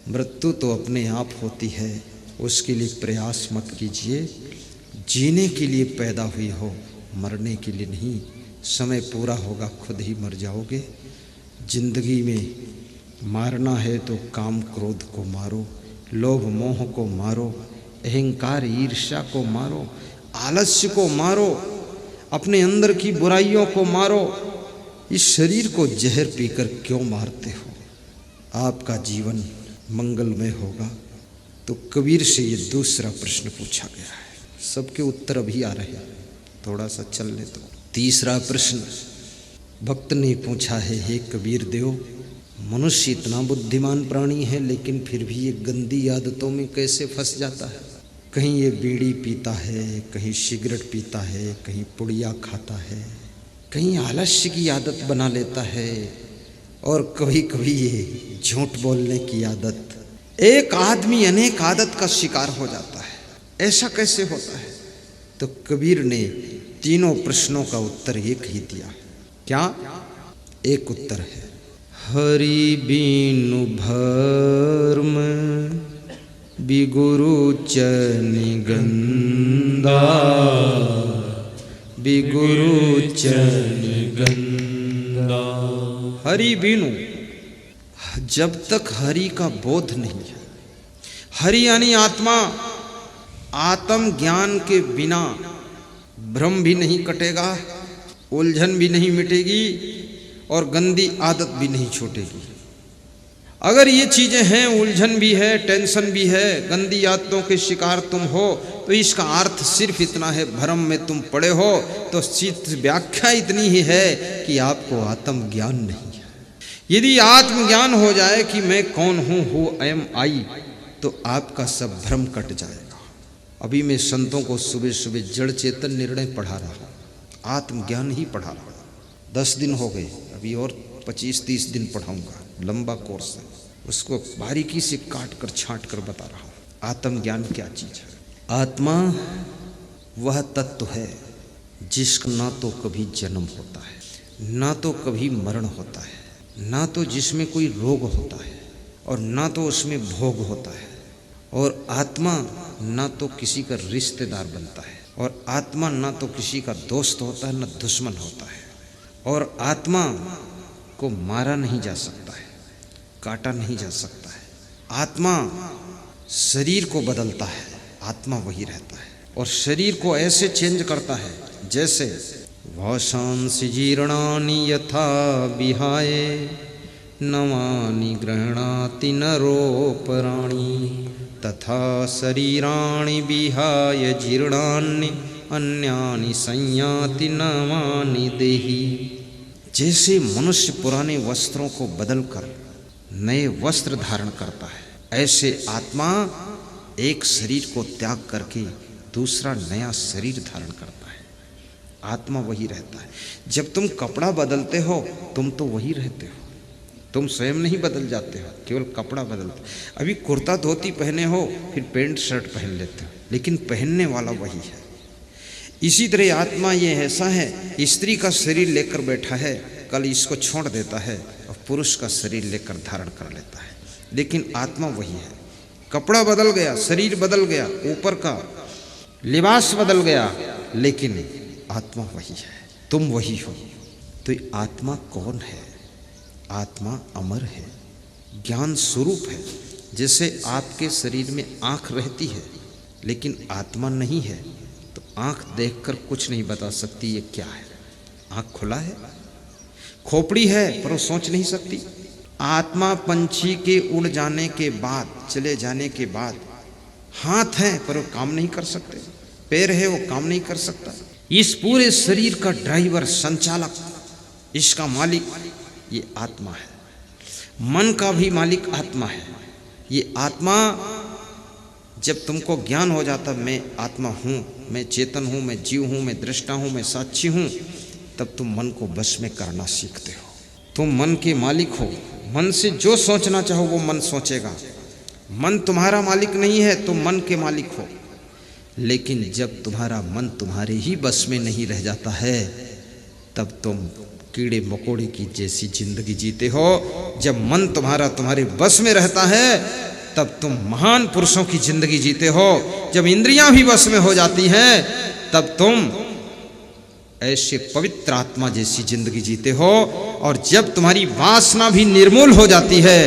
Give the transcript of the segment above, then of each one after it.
मृत्यु तो अपने आप होती है, उसके लिए प्रयास मत कीजिए। जीने के लिए पैदा हुई हो, मरने के लिए नहीं। समय पूरा होगा खुद ही मर जाओगे। जिंदगी में मारना है तो काम क्रोध को मारो, लोभ मोह को मारो, अहंकार ईर्ष्या को मारो, आलस्य को मारो, अपने अंदर की बुराइयों को मारो। इस शरीर को जहर पीकर क्यों मारते हो? आपका जीवन मंगलमय होगा। तो कबीर से ये दूसरा प्रश्न पूछा गया है। सबके उत्तर अभी आ रहे हैं, थोड़ा सा चल ले। तो तीसरा प्रश्न भक्त ने पूछा है, हे कबीर देव, मनुष्य इतना बुद्धिमान प्राणी है लेकिन फिर भी ये गंदी आदतों में कैसे फंस जाता है? कहीं ये बीड़ी पीता है, कहीं सिगरेट पीता है, कहीं पुड़िया खाता है, कहीं आलस्य की आदत बना लेता है, और कभी कभी ये झूठ बोलने की आदत। एक आदमी अनेक आदत का शिकार हो जाता है, ऐसा कैसे होता है? तो कबीर ने तीनों प्रश्नों का उत्तर एक ही दिया। क्या? एक उत्तर है, हरि बीनु भर्म बिगुरु चन गंदा, बिगुरु चन गंदा। हरि बीनु, जब तक हरि का बोध नहीं है, हरि यानी आत्मा, आत्म ज्ञान के बिना भ्रम भी नहीं कटेगा, उलझन भी नहीं मिटेगी, और गंदी आदत भी नहीं छूटेगी। अगर ये चीजें हैं, उलझन भी है, टेंशन भी है, गंदी आदतों के शिकार तुम हो, तो इसका अर्थ सिर्फ इतना है, भ्रम में तुम पड़े हो। तो व्याख्या इतनी ही है कि आपको आत्म ज्ञान नहीं है। यदि आत्मज्ञान हो जाए कि मैं कौन हूं, हु एम आई, तो आपका सब भ्रम कट जाएगा। अभी मैं संतों को सुबह सुबह जड़ चेतन निर्णय पढ़ा रहा हूं, आत्मज्ञान ही पढ़ा रहा हूं। 10 दिन हो गए, अभी और 25-30 दिन पढ़ाऊंगा, लंबा कोर्स है। उसको बारीकी से काट कर छांट कर बता रहा हूं, आत्मज्ञान क्या चीज है। आत्मा वह तत्व है जिसका ना तो कभी जन्म होता है, ना तो कभी मरण होता है, ना तो जिसमें कोई रोग होता है, और ना तो उसमें भोग होता है। और आत्मा ना तो किसी का रिश्तेदार बनता है, और आत्मा ना तो किसी का दोस्त होता है, ना दुश्मन होता है। और आत्मा को मारा नहीं जा सकता है, काटा नहीं जा सकता है। आत्मा शरीर को बदलता है, आत्मा वही रहता है, और शरीर को ऐसे चेंज करता है जैसे वाशांसि जीर्णानि यथा विहाय नवानि गृह्णाति नरोपराणि तथा शरीराणि विहाय जीर्णानि अन्यानि संयाति नवानि देहि। जैसे मनुष्य पुराने वस्त्रों को बदलकर नए वस्त्र धारण करता है, ऐसे आत्मा एक शरीर को त्याग करके दूसरा नया शरीर धारण करता है। आत्मा वही रहता है। जब तुम कपड़ा बदलते हो, तुम तो वही रहते हो, तुम स्वयं नहीं बदल जाते हो, केवल कपड़ा बदलते। अभी कुर्ता धोती पहने हो, फिर पैंट शर्ट पहन लेते हो, लेकिन पहनने वाला वही है। इसी तरह आत्मा ये ऐसा है, स्त्री का शरीर लेकर बैठा है, कल इसको छोड़ देता है और पुरुष का शरीर लेकर धारण कर लेता है, लेकिन आत्मा वही है। कपड़ा बदल गया, शरीर बदल गया, ऊपर का लिबास बदल गया, लेकिन आत्मा वही है, तुम वही हो। तो आत्मा कौन है? आत्मा अमर है, ज्ञान स्वरूप है। जैसे आपके शरीर में आँख रहती है, लेकिन आत्मा नहीं है, तो आँख देखकर कुछ नहीं बता सकती ये क्या है। आँख खुला है, खोपड़ी है, पर वो सोच नहीं सकती। आत्मा पंछी के उड़ जाने के बाद, चले जाने के बाद, हाथ है पर वो काम नहीं कर सकते, पैर है वो काम नहीं कर सकता। इस पूरे शरीर का ड्राइवर, संचालक, इसका मालिक ये आत्मा है। मन का भी मालिक आत्मा है। ये आत्मा जब तुमको ज्ञान हो जाता, मैं आत्मा हूँ, मैं चेतन हूँ, मैं जीव हूँ, मैं दृष्टा हूँ, मैं साक्षी हूँ, तब तुम मन को बस में करना सीखते हो। तुम मन के मालिक हो। मन से जो सोचना चाहो वो मन सोचेगा। मन तुम्हारा मालिक नहीं है, तुम मन के मालिक हो। लेकिन जब तुम्हारा मन तुम्हारे ही बस में नहीं रह जाता है, तब तुम कीड़े मकोड़े की जैसी जिंदगी जीते हो। जब मन तुम्हारे बस में रहता है, तब तुम महान पुरुषों की जिंदगी जीते हो। जब इंद्रियां भी वश में हो जाती हैं तब तुम ऐसे पवित्र आत्मा जैसी जिंदगी जीते हो। और जब तुम्हारी वासना भी निर्मूल हो जाती है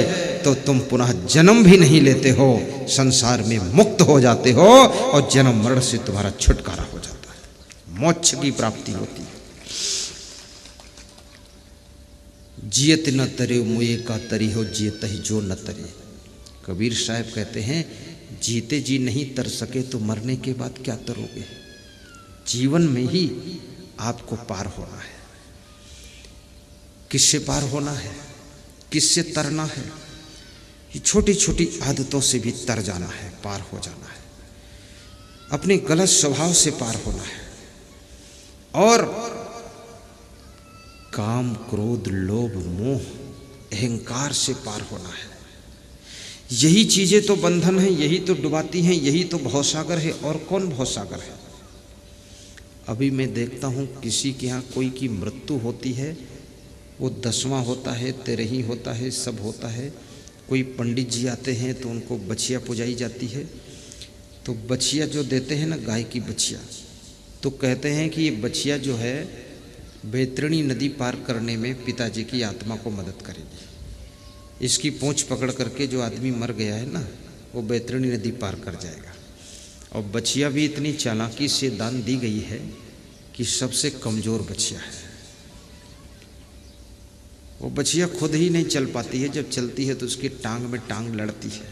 तो तुम पुनः जन्म भी नहीं लेते हो, संसार में मुक्त हो जाते हो और जन्म मरण से तुम्हारा छुटकारा हो जाता है, मोक्ष की प्राप्ति होती है। जियत न तरे मुए का तरी हो, जियत ही जो न तरे। कबीर साहब कहते हैं जीते जी नहीं तर सके तो मरने के बाद क्या तरोगे। जीवन में ही आपको पार होना है। किससे पार होना है, किससे तरना है? ये छोटी छोटी आदतों से भी तर जाना है, पार हो जाना है। अपने गलत स्वभाव से पार होना है और काम क्रोध लोभ मोह अहंकार से पार होना है। यही चीजें तो बंधन है, यही तो डुबाती हैं, यही तो भवसागर है। और कौन भवसागर है? अभी मैं देखता हूँ किसी के यहाँ कोई की मृत्यु होती है, वो 10वां होता है, 13ही होता है, सब होता है। कोई पंडित जी आते हैं तो उनको बछिया पुजाई जाती है। तो बछिया जो देते हैं ना, गाय की बछिया, तो कहते हैं कि ये बछिया जो है बैतरणी नदी पार करने में पिताजी की आत्मा को मदद करेगी। इसकी पूंछ पकड़ करके जो आदमी मर गया है ना, वो बैतरणी नदी पार कर जाएगा। और बछिया भी इतनी चालाकी से दान दी गई है कि सबसे कमज़ोर बछिया है। वो बछिया खुद ही नहीं चल पाती है, जब चलती है तो उसकी टांग में टांग लड़ती है।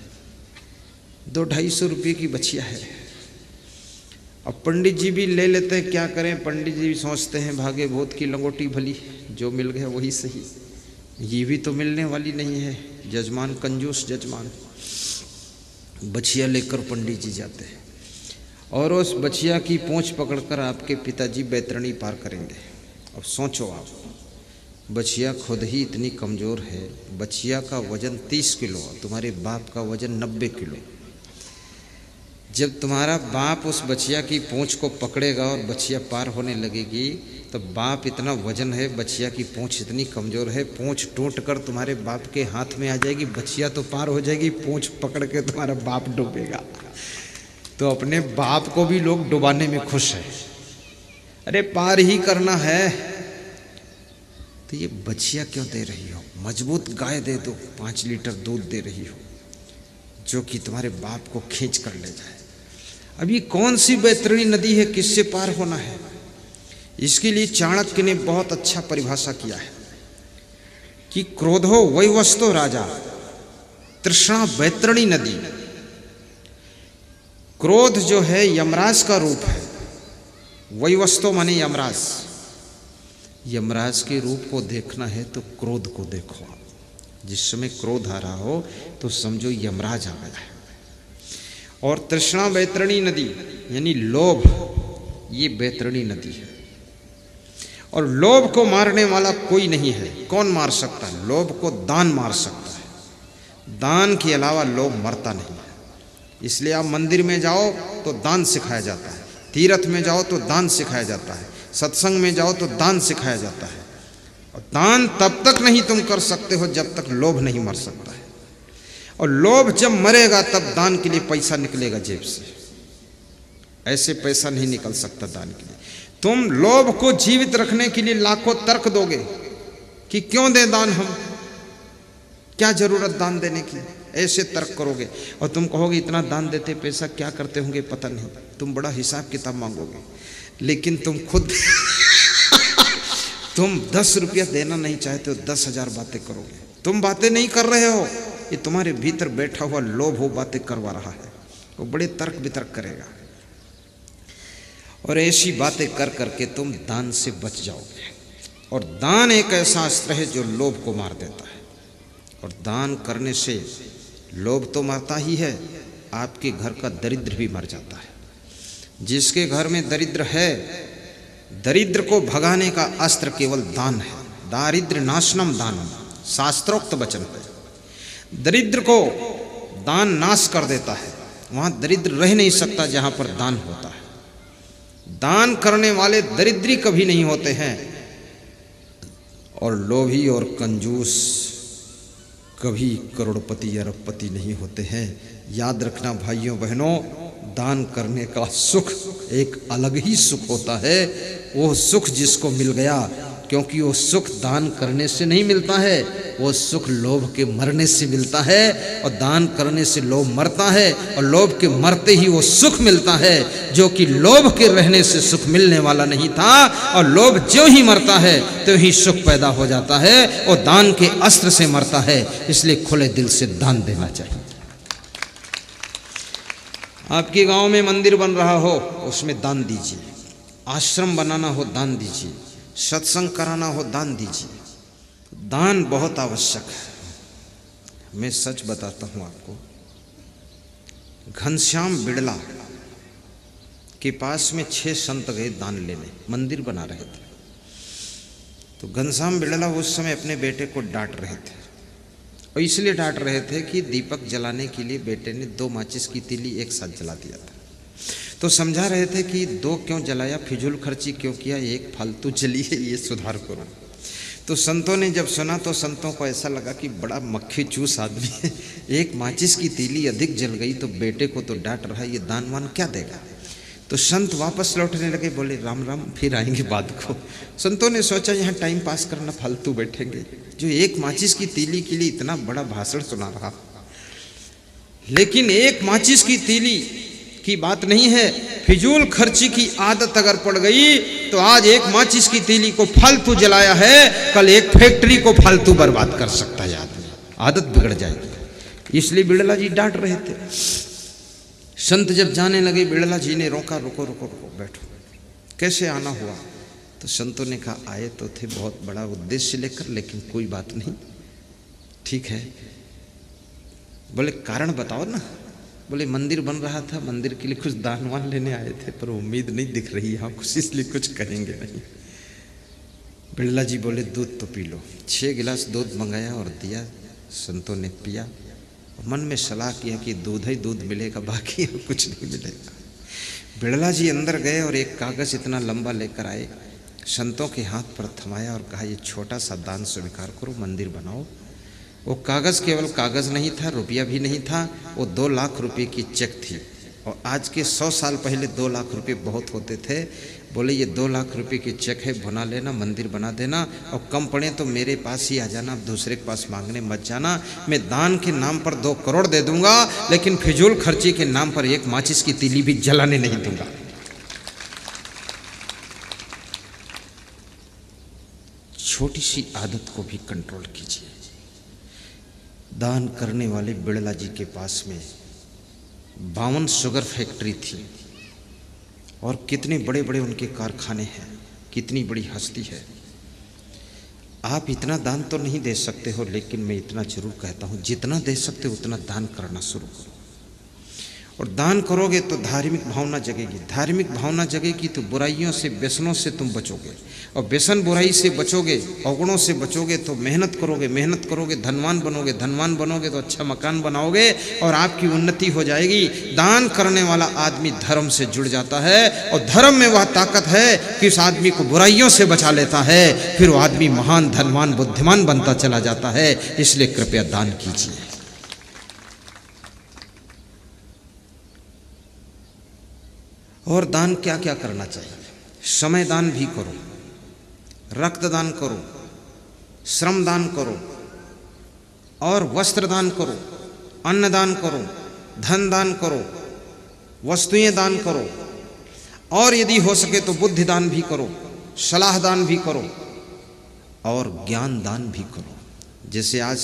200-250 रुपये की बछिया है। अब पंडित जी भी ले लेते हैं, क्या करें? पंडित जी भी सोचते हैं भागे भूत की लंगोटी भली, जो मिल गया वही सही। ये भी तो मिलने वाली नहीं है। जजमान कंजूस जजमान। बछिया लेकर पंडित जी जाते हैं और उस बछिया की पूंछ पकड़कर आपके पिताजी बैतरणी पार करेंगे। अब सोचो आप, बछिया खुद ही इतनी कमज़ोर है। बछिया का वजन 30 किलो, तुम्हारे बाप का वजन 90 किलो। जब तुम्हारा बाप उस बछिया की पूंछ को पकड़ेगा और बछिया पार होने लगेगी तो बाप इतना वजन है, बछिया की पूंछ इतनी कमज़ोर है, पूंछ टूट कर तुम्हारे बाप के हाथ में आ जाएगी, बछिया तो पार हो जाएगी, पूंछ पकड़ के तुम्हारा बाप डूबेगा। तो अपने बाप को भी लोग डुबाने में खुश है। अरे पार ही करना है तो ये बछिया क्यों दे रही हो? मजबूत गाय दे दो, 5 लीटर दूध दे रही हो, जो कि तुम्हारे बाप को खींच कर ले जाए। अब ये कौन सी बैतरणी नदी है, किससे पार होना है? इसके लिए चाणक्य ने बहुत अच्छा परिभाषा किया है कि क्रोधो वैवस्तो राजा, तृष्णा बैतरणी नदी। क्रोध जो है यमराज का रूप है। वैवस्तो माने यमराज। यमराज के रूप को देखना है तो क्रोध को देखो। जिस समय क्रोध आ रहा हो तो समझो यमराज आ गया है। और तृष्णा बैतरणी नदी यानी लोभ, ये बैतरणी नदी है। और लोभ को मारने वाला कोई नहीं है। कौन मार सकता है? लोभ को दान मार सकता है। दान के अलावा लोभ मरता नहीं है। इसलिए आप मंदिर में जाओ तो दान सिखाया जाता है, तीर्थ में जाओ तो दान सिखाया जाता है, सत्संग में जाओ तो दान सिखाया जाता है। और दान तब तक नहीं तुम कर सकते हो जब तक लोभ नहीं मर सकता है। और लोभ जब मरेगा तब दान के लिए पैसा निकलेगा जेब से। ऐसे पैसा नहीं निकल सकता दान के लिए। तुम लोभ को जीवित रखने के लिए लाखों तर्क दोगे कि क्यों दें दान, हम क्या जरूरत दान देने की, ऐसे तर्क करोगे। और तुम कहोगे इतना दान देते पैसा क्या करते होंगे पता नहीं, तुम बड़ा हिसाब किताब मांगोगे। लेकिन तुम खुद तुम 10 रुपया देना नहीं चाहते हो, 10,000 बातें करोगे। तुम बातें नहीं कर रहे हो, ये तुम्हारे भीतर बैठा हुआ लोभ हो बातें करवा रहा है। वो बड़े तर्क वितर्क करेगा और ऐसी बातें कर करके तुम दान से बच जाओगे। और दान एक ऐसा अस्त्र है जो लोभ को मार देता है। और दान करने से लोभ तो मरता ही है, आपके घर का दरिद्र भी मर जाता है। जिसके घर में दरिद्र है, दरिद्र को भगाने का अस्त्र केवल दान है। दारिद्र्य नाशनम दानम, शास्त्रोक्त वचन है। दरिद्र को दान नाश कर देता है। वहाँ दरिद्र रह नहीं सकता जहाँ पर दान होता है। दान करने वाले दरिद्री कभी नहीं होते हैं। और लोभी और कंजूस कभी करोड़पति अरबपति नहीं होते हैं। याद रखना भाइयों बहनों, दान करने का सुख एक अलग ही सुख होता है। वो सुख जिसको मिल गया, क्योंकि वो सुख दान करने से नहीं मिलता है, वो सुख लोभ के मरने से मिलता है। और दान करने से लोभ मरता है और लोभ के मरते ही वो सुख मिलता है, जो कि लोभ के रहने से सुख मिलने वाला नहीं था। और लोभ ज्यों ही मरता है त्यों ही सुख पैदा हो जाता है और दान के अस्त्र से मरता है। इसलिए खुले दिल से दान देना चाहिए। आपके गांव में मंदिर बन रहा हो, उसमें दान दीजिए। आश्रम बनाना हो, दान दीजिए। सत्संग कराना हो, दान दीजिए। दान बहुत आवश्यक है। मैं सच बताता हूं आपको, घनश्याम बिड़ला के पास में 6 संत गए दान लेने, मंदिर बना रहे थे। तो घनश्याम बिड़ला उस समय अपने बेटे को डांट रहे थे, और इसलिए डांट रहे थे कि दीपक जलाने के लिए बेटे ने 2 माचिस की तीली एक साथ जला दिया था। तो समझा रहे थे कि 2 क्यों जलाया, फिजूल खर्ची क्यों किया, एक फालतू जली है, ये सुधार करो। तो संतों ने जब सुना तो संतों को ऐसा लगा कि बड़ा मक्खी चूस आदमी है, एक माचिस की तीली अधिक जल गई तो बेटे को तो डांट रहा है, ये दान वान क्या देगा। तो संत वापस लौटने लगे, बोले राम राम, फिर आएंगे बाद को। संतों ने सोचा यहाँ टाइम पास करना, फालतू बैठेंगे, जो एक माचिस की तीली के लिए इतना बड़ा भाषण सुना रहा। लेकिन एक माचिस की तीली की बात नहीं है, फिजूल खर्ची की आदत अगर पड़ गई तो आज एक माचिस की तीली को फालतू जलाया है, कल एक फैक्ट्री को फालतू बर्बाद कर सकता है आदमी, आदत बिगड़ जाएगी। इसलिए बिड़ला जी डांट रहे थे। संत जब जाने लगे, बिड़ला जी ने रोका, रुको रुको रुको, बैठो। कैसे आना हुआ? तो संतों ने कहा आए तो थे बहुत बड़ा उद्देश्य लेकर, लेकिन कोई बात नहीं, ठीक है। बोले कारण बताओ ना। बोले मंदिर बन रहा था, मंदिर के लिए कुछ दान वान लेने आए थे, पर उम्मीद नहीं दिख रही है कुछ, इसलिए कुछ करेंगे नहीं। बिड़ला जी बोले दूध तो पी लो। 6 गिलास दूध मंगाया और दिया, संतों ने पिया। मन में सलाह किया कि दूध ही दूध मिलेगा, बाकी कुछ नहीं मिलेगा। बिड़ला जी अंदर गए और एक कागज इतना लंबा लेकर आए, संतों के हाथ पर थमाया और कहा ये छोटा सा दान स्वीकार करो, मंदिर बनाओ। वो कागज़ केवल कागज़ नहीं था, रुपया भी नहीं था, वो 2 लाख रुपए की चेक थी। और आज के 100 साल पहले 2 लाख रुपए बहुत होते थे। बोले ये 2 लाख रुपए की चेक है, बना लेना, मंदिर बना देना, और कम पड़े तो मेरे पास ही आ जाना, दूसरे के पास मांगने मत जाना। मैं दान के नाम पर 2 करोड़ दे दूंगा, लेकिन फिजूल खर्ची के नाम पर एक माचिस की तीली भी जलाने नहीं दूंगा। छोटी सी आदत को भी कंट्रोल कीजिए। दान करने वाले बिड़ला जी के पास में 52 शुगर फैक्ट्री थी और कितने बड़े बड़े उनके कारखाने हैं, कितनी बड़ी हस्ती है। आप इतना दान तो नहीं दे सकते हो, लेकिन मैं इतना जरूर कहता हूँ, जितना दे सकते हो उतना दान करना शुरू करो। और दान करोगे तो धार्मिक भावना जगेगी, धार्मिक भावना जगेगी तो बुराइयों से, व्यसनों से तुम बचोगे, और व्यसन बुराई से बचोगे, अवगुणों से बचोगे तो मेहनत करोगे, मेहनत करोगे धनवान बनोगे, धनवान बनोगे तो अच्छा मकान बनाओगे और आपकी उन्नति हो जाएगी। दान करने वाला आदमी धर्म से जुड़ जाता है, और धर्म में वह ताकत है कि उस आदमी को बुराइयों से बचा लेता है, फिर वो आदमी महान, धनवान, बुद्धिमान बनता चला जाता है। इसलिए कृपया दान कीजिए। और दान क्या क्या करना चाहिए? समय दान भी करो, रक्त दान करो, श्रम दान करो, और वस्त्र दान करो, अन्न दान करो, धन दान करो, वस्तुएं दान करो, और यदि हो सके तो बुद्धि दान भी करो, सलाह दान भी करो, और ज्ञान दान भी करो। जैसे आज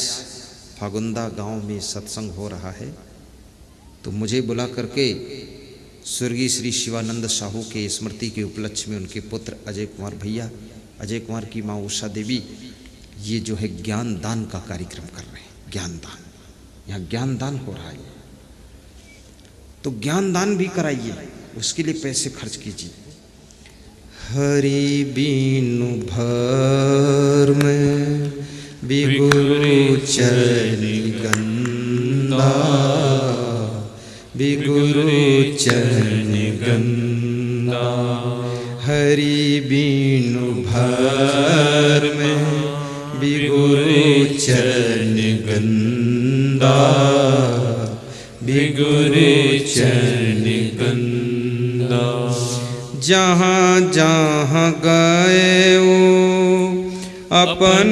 फागुंदा गांव में सत्संग हो रहा है, तो मुझे बुला करके स्वर्गीय श्री शिवानंद साहू के स्मृति के उपलक्ष्य में उनके पुत्र अजय कुमार भैया, अजय कुमार की माँ उषा देवी, ये जो है ज्ञान दान का कार्यक्रम कर रहे हैं। ज्ञान दान, यहाँ ज्ञान दान हो रहा है, तो ज्ञान दान भी कराइए, उसके लिए पैसे खर्च कीजिए। हरि बीनु भर में बिगुरु चरण गंदा, बिगुरु चरण गंदा, हरि बीनु भर में बिगुरु चरण गंदा। गंदा, बिगुरे चरण गंदा। जहाँ जहाँ गए वो अपन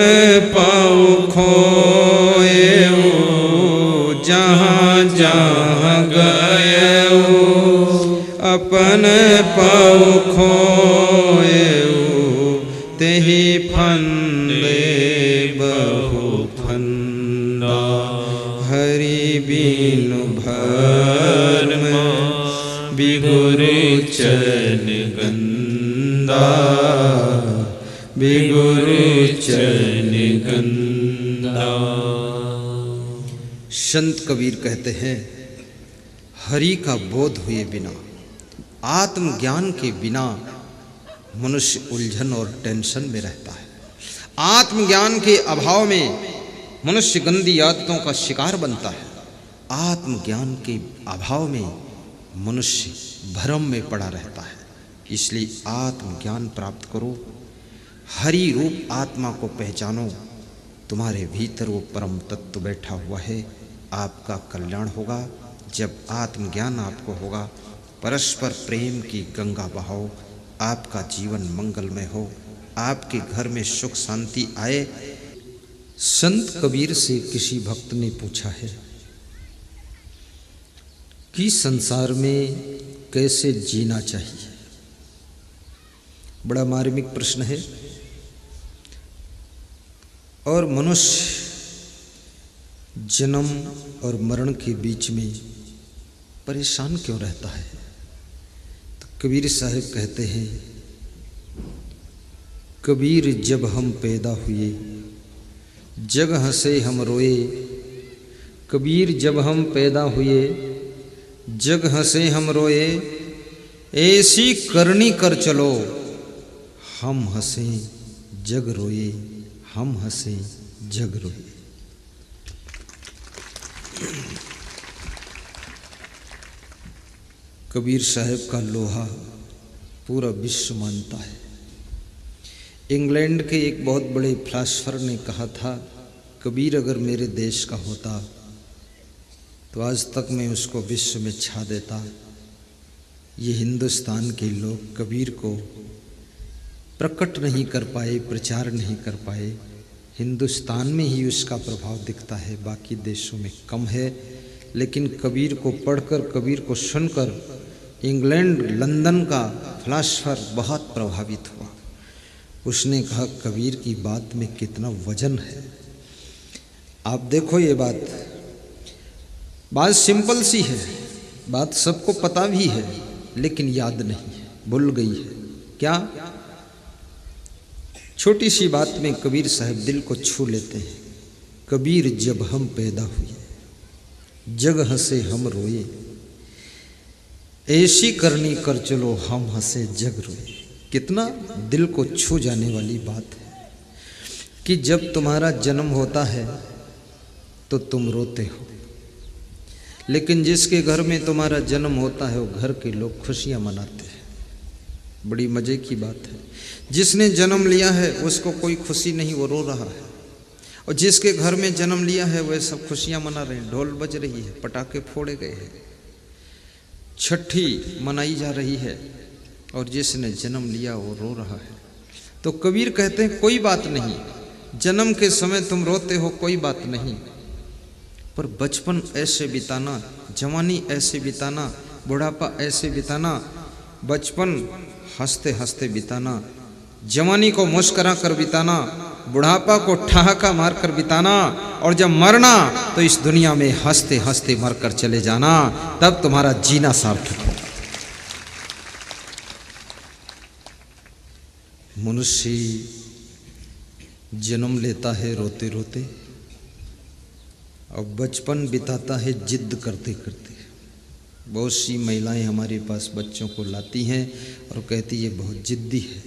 पाँव खोए वो, जहाँ जहाँ गए वो अपन पाँव खोए वो, तेहि फंदे बहु फंदा। हरि बिनु भरम, बिगुरे चरण गंदा, बिगुरे चरण गंदा। संत कबीर कहते हैं, हरि का बोध हुए बिना, आत्मज्ञान के बिना मनुष्य उलझन और टेंशन में रहता है। आत्मज्ञान के अभाव में मनुष्य गंदी आदतों का शिकार बनता है। आत्मज्ञान के अभाव में मनुष्य भ्रम में पड़ा रहता है। इसलिए आत्मज्ञान प्राप्त करो, हरि रूप आत्मा को पहचानो। तुम्हारे भीतर वो परम तत्व बैठा हुआ है। आपका कल्याण होगा जब आत्मज्ञान आपको होगा। परस्पर प्रेम की गंगा बहाओ, आपका जीवन मंगलमय हो, आपके घर में सुख शांति आए। संत कबीर से किसी भक्त ने पूछा है कि संसार में कैसे जीना चाहिए। बड़ा मार्मिक प्रश्न है। और मनुष्य जन्म और मरण के बीच में परेशान क्यों रहता है? तो कबीर साहब कहते हैं, कबीर जब हम पैदा हुए जग हंसे हम रोए। कबीर जब हम पैदा हुए जग हंसे हम रोए। ऐसी करनी कर चलो हम हंसे जग रोए, हम हंसे जग रोए। कबीर साहब का लोहा पूरा विश्व मानता है। इंग्लैंड के एक बहुत बड़े फिलासफर ने कहा था, कबीर अगर मेरे देश का होता तो आज तक मैं उसको विश्व में छा देता। ये हिंदुस्तान के लोग कबीर को प्रकट नहीं कर पाए, प्रचार नहीं कर पाए। हिंदुस्तान में ही उसका प्रभाव दिखता है, बाकी देशों में कम है। लेकिन कबीर को पढ़कर, कबीर को सुनकर इंग्लैंड, लंदन का फिलासफर बहुत प्रभावित हुआ। उसने कहा, कबीर की बात में कितना वजन है। आप देखो, ये बात सिंपल सी है, बात सबको पता भी है, लेकिन याद नहीं है, भूल गई है। क्या? छोटी सी बात में कबीर साहब दिल को छू लेते हैं। कबीर जब हम पैदा हुए जग हंसे हम रोए। ऐसी करनी कर चलो हम हंसे जग रोए। कितना दिल को छू जाने वाली बात है कि जब तुम्हारा जन्म होता है तो तुम रोते हो, लेकिन जिसके घर में तुम्हारा जन्म होता है वो घर के लोग खुशियां मनाते हैं। बड़ी मजे की बात है। जिसने जन्म लिया है उसको कोई खुशी नहीं, वो रो रहा है। और जिसके घर में जन्म लिया है वह सब खुशियां मना रहे हैं। ढोल बज रही है, पटाखे फोड़े गए हैं, छठी मनाई जा रही है, और जिसने जन्म लिया वो रो रहा है। तो कबीर कहते हैं, कोई बात नहीं, जन्म के समय तुम रोते हो, कोई बात नहीं, पर बचपन ऐसे बिताना, जवानी ऐसे बिताना, बुढ़ापा ऐसे बिताना। बचपन हंसते हंसते बिताना, जवानी को मुस्करा कर बिताना, बुढ़ापा को ठहाका मार कर बिताना, और जब मरना तो इस दुनिया में हंसते हंसते मर कर चले जाना। तब तुम्हारा जीना सार्थक होगा। मनुष्य जन्म लेता है रोते रोते और बचपन बिताता है जिद करते करते। बहुत सी महिलाएं हमारे पास बच्चों को लाती हैं और कहती है बहुत जिद्दी है।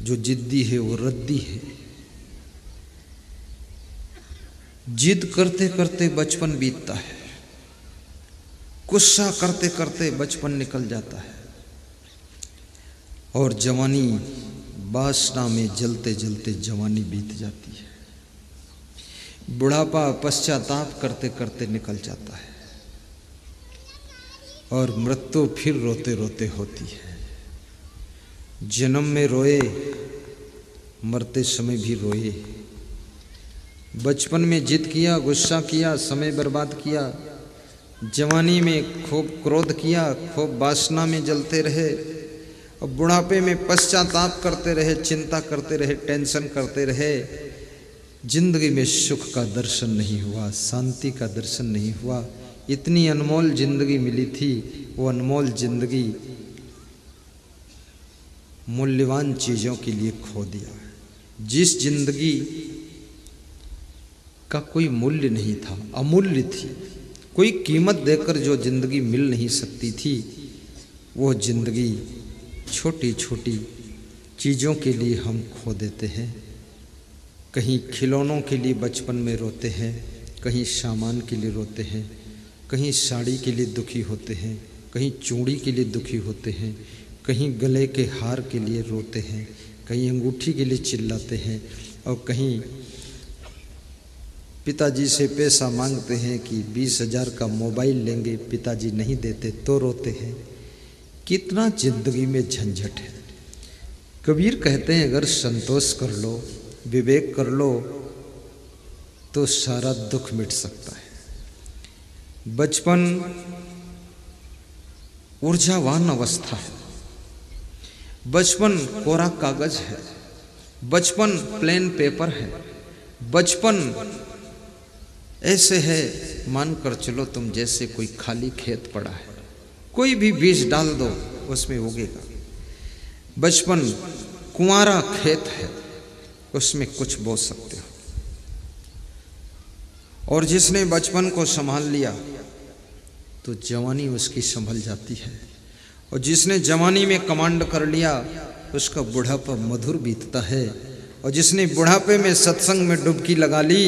जो जिद्दी है वो रद्दी है। जिद करते करते बचपन बीतता है, गुस्सा करते करते बचपन निकल जाता है, और जवानी वासना में जलते जलते जवानी बीत जाती है। बुढ़ापा पश्चाताप करते करते निकल जाता है और मृत्यु फिर रोते रोते होती है। जन्म में रोए, मरते समय भी रोए। बचपन में जिद किया, गुस्सा किया, समय बर्बाद किया। जवानी में खूब क्रोध किया, खूब वासना में जलते रहे और बुढ़ापे में पश्चाताप करते रहे, चिंता करते रहे, टेंशन करते रहे। जिंदगी में सुख का दर्शन नहीं हुआ, शांति का दर्शन नहीं हुआ। इतनी अनमोल जिंदगी मिली थी, वो अनमोल जिंदगी मूल्यवान चीज़ों के लिए खो दिया। जिस जिंदगी का कोई मूल्य नहीं था, अमूल्य थी, कोई कीमत देकर जो जिंदगी मिल नहीं सकती थी, वो जिंदगी छोटी छोटी चीज़ों के लिए हम खो देते हैं। कहीं खिलौनों के लिए बचपन में रोते हैं, कहीं सामान के लिए रोते हैं, कहीं साड़ी के लिए दुखी होते हैं, कहीं चूड़ी के लिए दुखी होते हैं, कहीं गले के हार के लिए रोते हैं, कहीं अंगूठी के लिए चिल्लाते हैं और कहीं पिताजी से पैसा मांगते हैं कि 20,000 का मोबाइल लेंगे, पिताजी नहीं देते तो रोते हैं। कितना जिंदगी में झंझट है। कबीर कहते हैं अगर संतोष कर लो, विवेक कर लो तो सारा दुख मिट सकता है। बचपन ऊर्जावान अवस्था है, बचपन कोरा कागज है, बचपन प्लेन पेपर है, बचपन ऐसे है मानकर चलो तुम जैसे कोई खाली खेत पड़ा है, कोई भी बीज डाल दो उसमें उगेगा। बचपन कुंवारा खेत है, उसमें कुछ बो सकते हो। और जिसने बचपन को संभाल लिया तो जवानी उसकी संभल जाती है, और जिसने जवानी में कमांड कर लिया उसका बुढ़ापा मधुर बीतता है, और जिसने बुढ़ापे में सत्संग में डुबकी लगा ली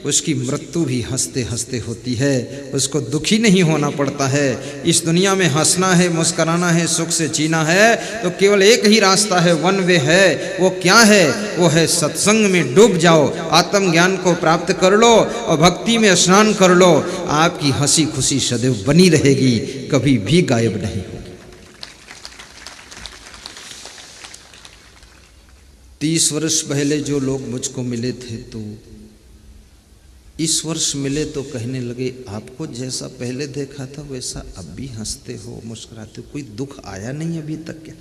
उसकी मृत्यु भी हंसते हंसते होती है, उसको दुखी नहीं होना पड़ता है। इस दुनिया में हंसना है, मुस्कराना है, सुख से जीना है तो केवल एक ही रास्ता है, वन वे है। वो क्या है? वो है सत्संग में डूब जाओ, आत्मज्ञान को प्राप्त कर लो और भक्ति में स्नान कर लो। आपकी हंसी खुशी सदैव बनी रहेगी, कभी भी गायब नहीं होगी। 30 वर्ष पहले जो लोग मुझको मिले थे तो इस वर्ष मिले तो कहने लगे आपको जैसा पहले देखा था वैसा अब भी हंसते हो, मुस्कुराते हो, कोई दुख आया नहीं अभी तक क्या?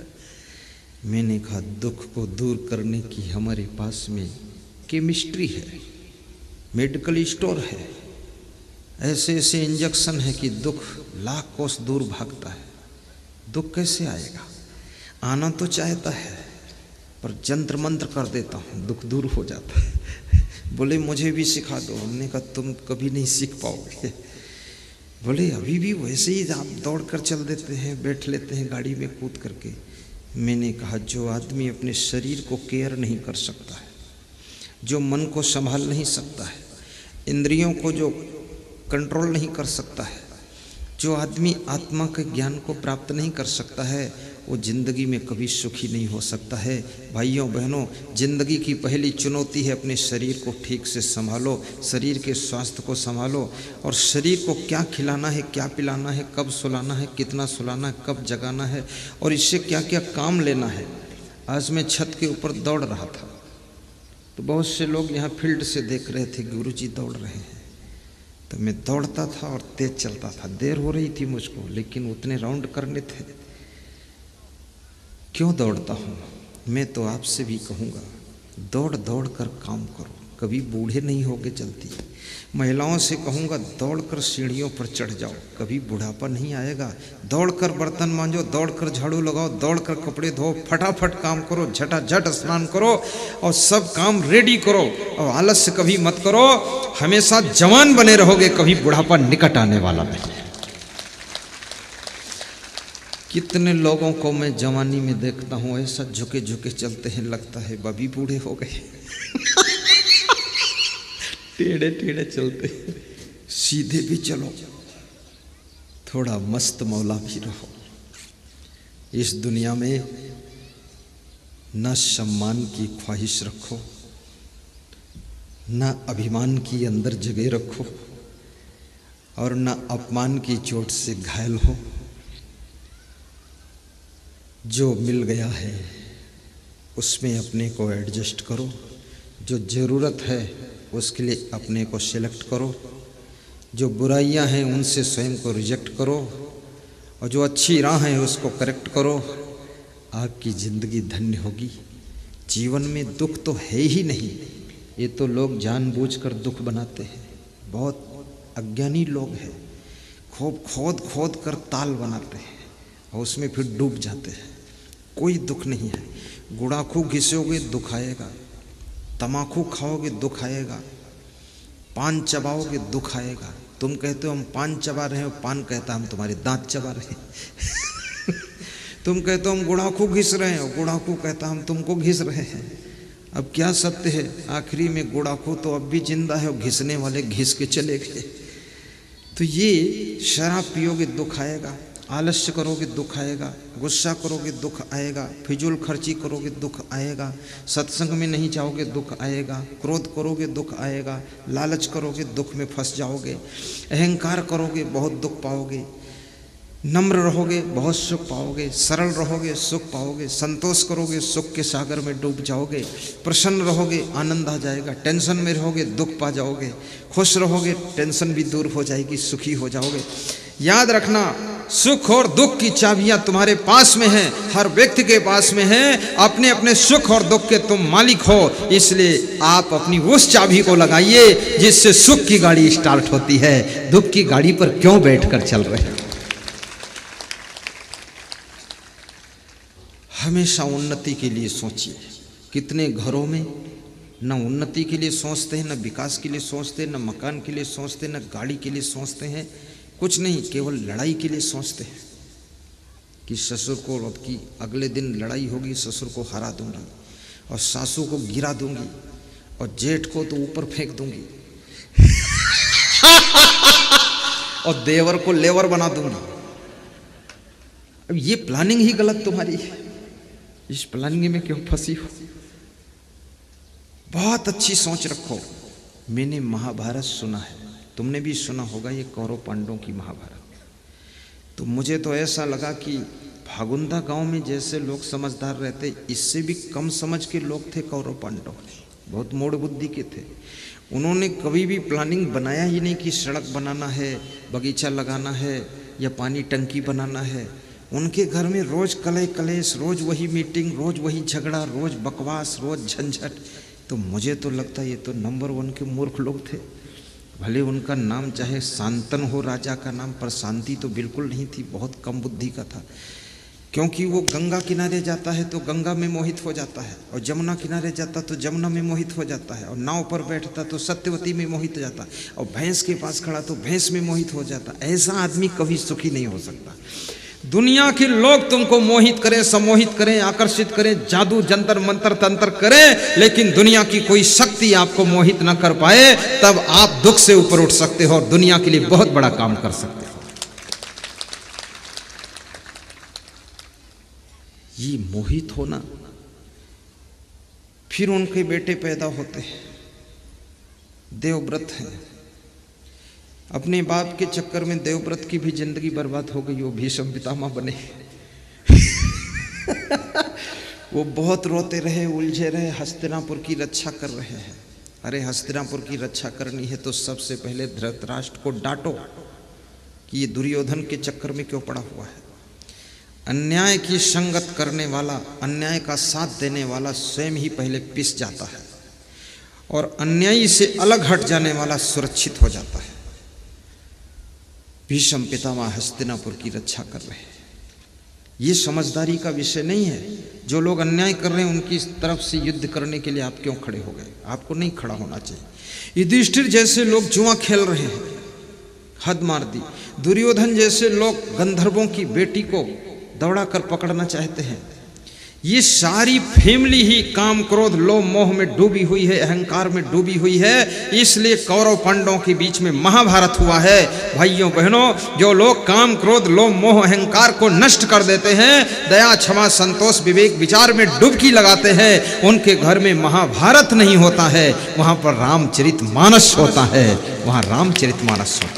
मैंने कहा दुख को दूर करने की हमारे पास में केमिस्ट्री है, मेडिकल स्टोर है, ऐसे ऐसे इंजेक्शन है कि दुख लाख कोस दूर भागता है। दुख कैसे आएगा? आना तो चाहता है पर जंत्र मंत्र कर देता हूँ, दुख दूर हो जाता है। बोले मुझे भी सिखा दो। हमने कहा तुम कभी नहीं सीख पाओगे। बोले अभी भी वैसे ही आप दौड़ कर चल देते हैं, बैठ लेते हैं गाड़ी में कूद करके। मैंने कहा जो आदमी अपने शरीर को केयर नहीं कर सकता है, जो मन को संभाल नहीं सकता है, इंद्रियों को जो कंट्रोल नहीं कर सकता है, जो आदमी आत्मा के ज्ञान को प्राप्त नहीं कर सकता है, वो जिंदगी में कभी सुखी नहीं हो सकता है। भाइयों बहनों, जिंदगी की पहली चुनौती है अपने शरीर को ठीक से संभालो, शरीर के स्वास्थ्य को संभालो, और शरीर को क्या खिलाना है, क्या पिलाना है, कब सुलाना है, कितना सुलाना है, कब जगाना है, और इससे क्या क्या काम लेना है। आज मैं छत के ऊपर दौड़ रहा था तो बहुत से लोग यहाँ फील्ड से देख रहे थे, गुरुजी दौड़ रहे हैं। तो मैं दौड़ता था और तेज चलता था। देर हो रही थी मुझको, लेकिन उतने राउंड करने थे। क्यों दौड़ता हूँ? मैं तो आपसे भी कहूँगा दौड़ दौड़ कर काम करो, कभी बूढ़े नहीं होके चलती। महिलाओं से कहूँगा दौड़ कर सीढ़ियों पर चढ़ जाओ, कभी बुढ़ापा नहीं आएगा। दौड़ कर बर्तन मांजो, दौड़ कर झाड़ू लगाओ, दौड़ कर कपड़े धो, फटाफट काम करो, झटाझट स्नान करो और सब काम रेडी करो, और आलस्य कभी मत करो। हमेशा जवान बने रहोगे, कभी बुढ़ापा निकट आने वाला नहीं। कितने लोगों को मैं जवानी में देखता हूँ ऐसा झुके झुके चलते हैं, लगता है अभी बूढ़े हो गए। टेढ़े टेढ़े चलते, सीधे भी चलो, थोड़ा मस्त मौला भी रहो। इस दुनिया में न सम्मान की ख्वाहिश रखो, न अभिमान की अंदर जगह रखो और न अपमान की चोट से घायल हो। जो मिल गया है उसमें अपने को एडजस्ट करो, जो ज़रूरत है उसके लिए अपने को सिलेक्ट करो, जो बुराइयां हैं उनसे स्वयं को रिजेक्ट करो और जो अच्छी राह है उसको करेक्ट करो। आपकी ज़िंदगी धन्य होगी। जीवन में दुख तो है ही नहीं, ये तो लोग जानबूझकर दुख बनाते हैं। बहुत अज्ञानी लोग हैं, खूब खोद खोद कर ताल बनाते हैं और उसमें फिर डूब जाते हैं। कोई दुख नहीं है। गुड़ाखू घिसोगे दुख आएगा, तमाकू खाओगे दुख आएगा, पान चबाओगे दुख आएगा। तुम कहते हो हम पान चबा रहे हो, पान कहता हम तुम्हारे दांत चबा रहे हैं। तुम कहते हो हम गुड़ाखू घिस रहे हैं, गुड़ाखू कहता हम तुमको घिस रहे हैं। अब क्या सत्य है? आखिरी में गुड़ाखू तो अब भी जिंदा है और घिसने वाले घिस के चले गए। तो ये शराब पियोगे दुख आएगा, आलस्य करोगे दुख आएगा, गुस्सा करोगे दुख आएगा, फिजूल खर्ची करोगे दुख आएगा, सत्संग में नहीं जाओगे दुख आएगा, क्रोध करोगे दुख आएगा, लालच करोगे दुख में फंस जाओगे, अहंकार करोगे बहुत दुख पाओगे, नम्र रहोगे बहुत सुख पाओगे, सरल रहोगे सुख पाओगे, संतोष करोगे सुख के सागर में डूब जाओगे, प्रसन्न रहोगे आनंद आ जाएगा, टेंशन में रहोगे दुख पा जाओगे, खुश रहोगे टेंशन भी दूर हो जाएगी, सुखी हो जाओगे। याद रखना, सुख और दुख की चाबियां तुम्हारे पास में हैं, हर व्यक्ति के पास में हैं। अपने अपने सुख और दुख के तुम मालिक हो, इसलिए आप अपनी उस चाबी को लगाइए जिससे सुख की गाड़ी स्टार्ट होती है। दुख की गाड़ी पर क्यों बैठकर चल रहे हैं? हमेशा उन्नति के लिए सोचिए। कितने घरों में न उन्नति के लिए सोचते हैं, न विकास के लिए सोचते हैं, न मकान के लिए सोचते हैं, न गाड़ी के लिए सोचते हैं, कुछ नहीं, केवल लड़ाई के लिए सोचते हैं कि ससुर को अब की अगले दिन लड़ाई होगी, ससुर को हरा दूंगी और सासू को गिरा दूंगी और जेठ को तो ऊपर फेंक दूंगी और देवर को लेवर बना दूंगी। अब ये प्लानिंग ही गलत तुम्हारी है। इस प्लानिंग में क्यों फंसी हो? बहुत अच्छी सोच रखो। मैंने महाभारत सुना है, तुमने भी सुना होगा, ये कौरव पांडवों की महाभारत। तो मुझे तो ऐसा लगा कि भागुंदा गांव में जैसे लोग समझदार रहते, इससे भी कम समझ के लोग थे कौरव पांडव। बहुत मूढ़ बुद्धि के थे। उन्होंने कभी भी प्लानिंग बनाया ही नहीं कि सड़क बनाना है, बगीचा लगाना है या पानी टंकी बनाना है। उनके घर में रोज कलह कलेश, रोज वही मीटिंग, रोज वही झगड़ा, रोज बकवास, रोज झंझट। तो मुझे तो लगता है ये तो नंबर 1 के मूर्ख लोग थे। भले उनका नाम चाहे शांतन हो, राजा का नाम, पर शांति तो बिल्कुल नहीं थी, बहुत कम बुद्धि का था। क्योंकि वो गंगा किनारे जाता है तो गंगा में मोहित हो जाता है, और जमुना किनारे जाता तो जमुना में मोहित हो जाता है, और नाव पर बैठता तो सत्यवती में मोहित हो जाता, और भैंस के पास खड़ा तो भैंस में मोहित हो जाता। ऐसा आदमी कभी सुखी नहीं हो सकता। दुनिया के लोग तुमको मोहित करें, सम्मोहित करें, आकर्षित करें, जादू जंतर मंत्र तंत्र करें, लेकिन दुनिया की कोई शक्ति आपको मोहित न कर पाए, तब आप दुख से ऊपर उठ सकते हो और दुनिया के लिए बहुत बड़ा काम कर सकते हो। ये मोहित होना। फिर उनके बेटे पैदा होते हैं, देवव्रत हैं। अपने बाप के चक्कर में देवव्रत की भी जिंदगी बर्बाद हो गई। वो भीष्म पितामह बने। वो बहुत रोते रहे, उलझे रहे, हस्तिनापुर की रक्षा कर रहे हैं। अरे हस्तिनापुर की रक्षा करनी है तो सबसे पहले धृतराष्ट्र को डांटो कि ये दुर्योधन के चक्कर में क्यों पड़ा हुआ है। अन्याय की संगत करने वाला, अन्याय का साथ देने वाला स्वयं ही पहले पिस जाता है, और अन्यायी से अलग हट जाने वाला सुरक्षित हो जाता है। भीष्म पितामह हस्तिनापुर की रक्षा कर रहे हैं। ये समझदारी का विषय नहीं है। जो लोग अन्याय कर रहे हैं उनकी तरफ से युद्ध करने के लिए आप क्यों खड़े हो गए? आपको नहीं खड़ा होना चाहिए। युधिष्ठिर जैसे लोग जुआ खेल रहे हैं, हद मार दी। दुर्योधन जैसे लोग गंधर्वों की बेटी को दौड़ा कर पकड़ना चाहते हैं। ये सारी फैमिली ही काम क्रोध लोभ मोह में डूबी हुई है, अहंकार में डूबी हुई है। इसलिए कौरव पांडवों के बीच में महाभारत हुआ है। भाइयों बहनों, जो लोग काम क्रोध लोभ मोह अहंकार को नष्ट कर देते हैं, दया क्षमा संतोष विवेक विचार में डुबकी लगाते हैं, उनके घर में महाभारत नहीं होता है, वहां पर रामचरितमानस होता है, वहां रामचरितमानस होता है।